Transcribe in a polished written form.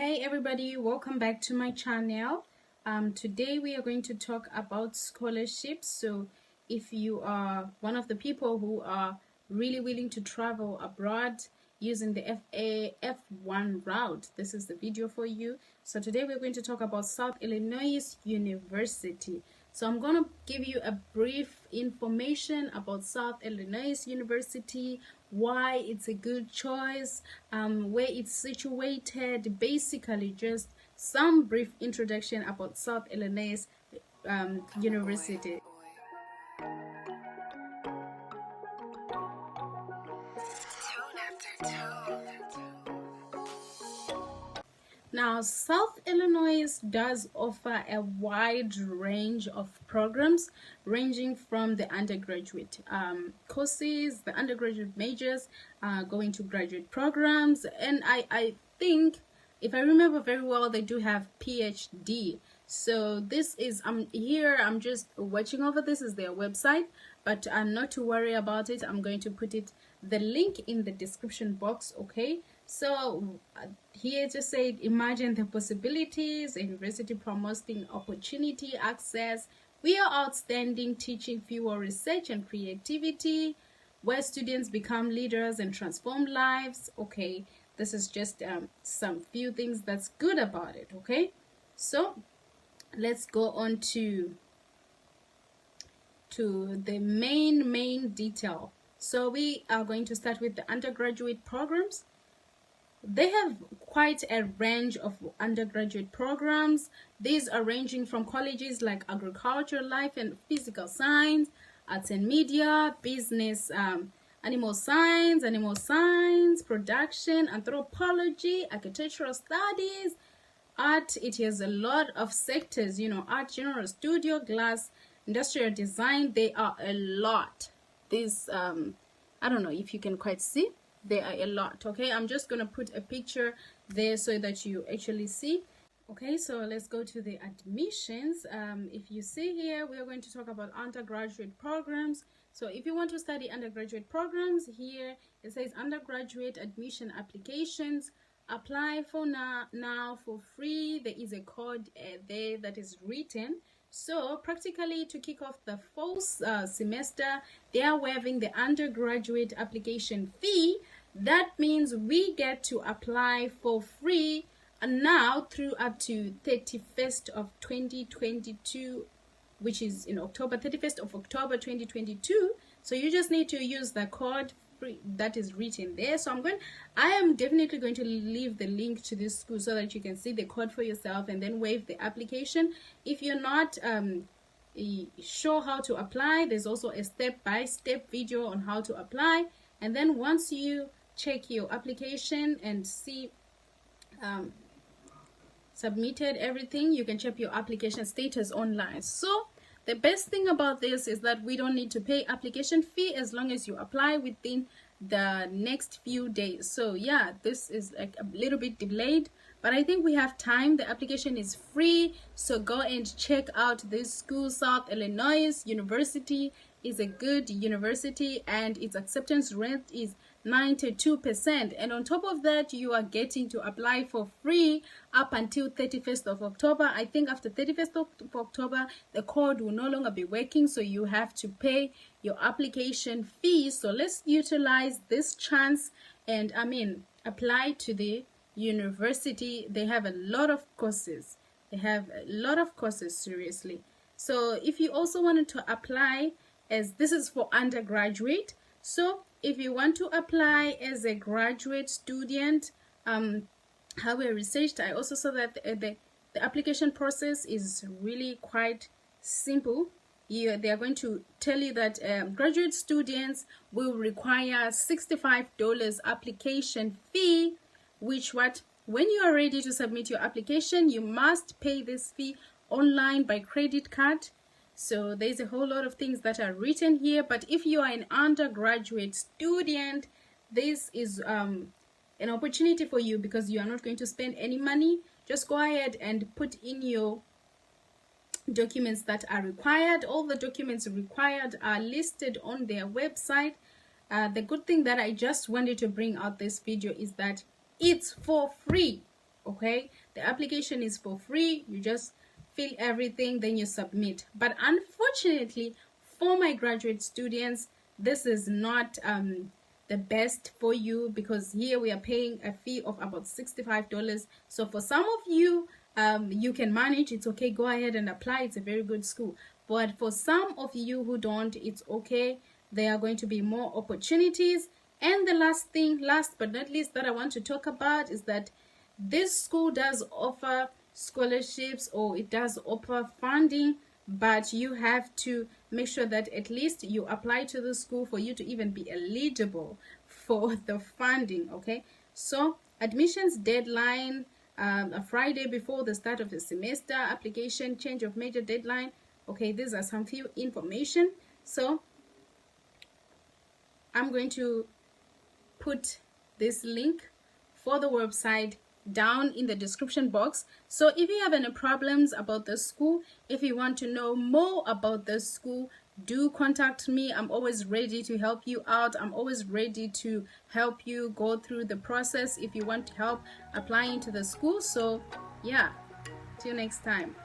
Hey everybody, welcome back to my channel. Today we are going to talk about scholarships. So if you are one of the people who are really willing to travel abroad using the F1 route, this is the video for you. So today we're going to talk about South Illinois University. So I'm going to give you a brief information about South Illinois University, why it's a good choice, where it's situated, basically just some brief introduction about South Illinois University. Now, South Illinois does offer a wide range of programs ranging from the undergraduate courses, the undergraduate majors, going to graduate programs, and I think, if I remember very well, they do have PhD. So this is, I'm just watching over, this is their website, but not to worry about it. I'm going to put the link in the description box, okay? So here just say, imagine the possibilities, a university promoting opportunity, access. We are outstanding, teaching fuel research and creativity, where students become leaders and transform lives. Okay, this is just some few things that's good about it, okay? So let's go on to the main detail. So we are going to start with the undergraduate programs. They have quite a range of undergraduate programs. These are ranging from colleges like agriculture, life and physical science, arts and media, business, animal science, production, anthropology, architectural studies, art. It has a lot of sectors, you know, art, general, studio, glass, industrial design. They are a lot. This, I don't know if you can quite see. There are a lot. Okay, I'm just gonna put a picture there so that you actually see. Okay, so let's go to the admissions. If you see here, we are going to talk about undergraduate programs. So if you want to study undergraduate programs, here it says undergraduate admission applications. Apply for now for free. There is a code there that is written. So practically, to kick off the fall semester, they are waiving the undergraduate application fee. That means we get to apply for free now through up to 31st of 2022, which is in October, 31st of October 2022. So you just need to use the code that is written there. So I am definitely going to leave the link to this school so that you can see the code for yourself and then waive the application. If you're not sure how to apply, there's also a step-by-step video on how to apply. And then once you check your application and see submitted everything, you can check your application status online. So the best thing about this is that we don't need to pay application fee as long as you apply within the next few days. So yeah, this is like a little bit delayed, but I think we have time. The application is free, so go and check out this school. South Illinois University is a good university and its acceptance rate is 92%, and on top of that you are getting to apply for free up until 31st of October. I think after 31st of October the code will no longer be working, so you have to pay your application fee. So let's utilize this chance and apply to the university. They have a lot of courses. Seriously. So if you also wanted to apply, as this is for undergraduate, so if you want to apply as a graduate student, how we researched, I also saw that the application process is really quite simple. They are going to tell you that graduate students will require $65 application fee, when you are ready to submit your application, you must pay this fee online by credit card. So there's a whole lot of things that are written here, but if you are an undergraduate student, this is an opportunity for you because you are not going to spend any money. Just go ahead and put in your documents that are required. All the documents required are listed on their website. The good thing that I just wanted to bring out this video is that it's for free. Okay, the application is for free. You just fill everything, then you submit. But unfortunately for my graduate students, this is not the best for you, because here we are paying a fee of about $65. So for some of you, you can manage, it's okay, go ahead and apply, it's a very good school. But for some of you who don't, it's okay, there are going to be more opportunities. And the last but not least, that I want to talk about is that this school does offer scholarships, or it does offer funding, but you have to make sure that at least you apply to the school for you to even be eligible for the funding. Okay, so admissions deadline, a Friday before the start of the semester, application change of major deadline. Okay, these are some few information. So I'm going to put this link for the website down in the description box. So if you have any problems about the school, if you want to know more about the school, do contact me. I'm always ready to help you out. I'm always ready to help you go through the process if you want help applying to the school. So yeah, till next time.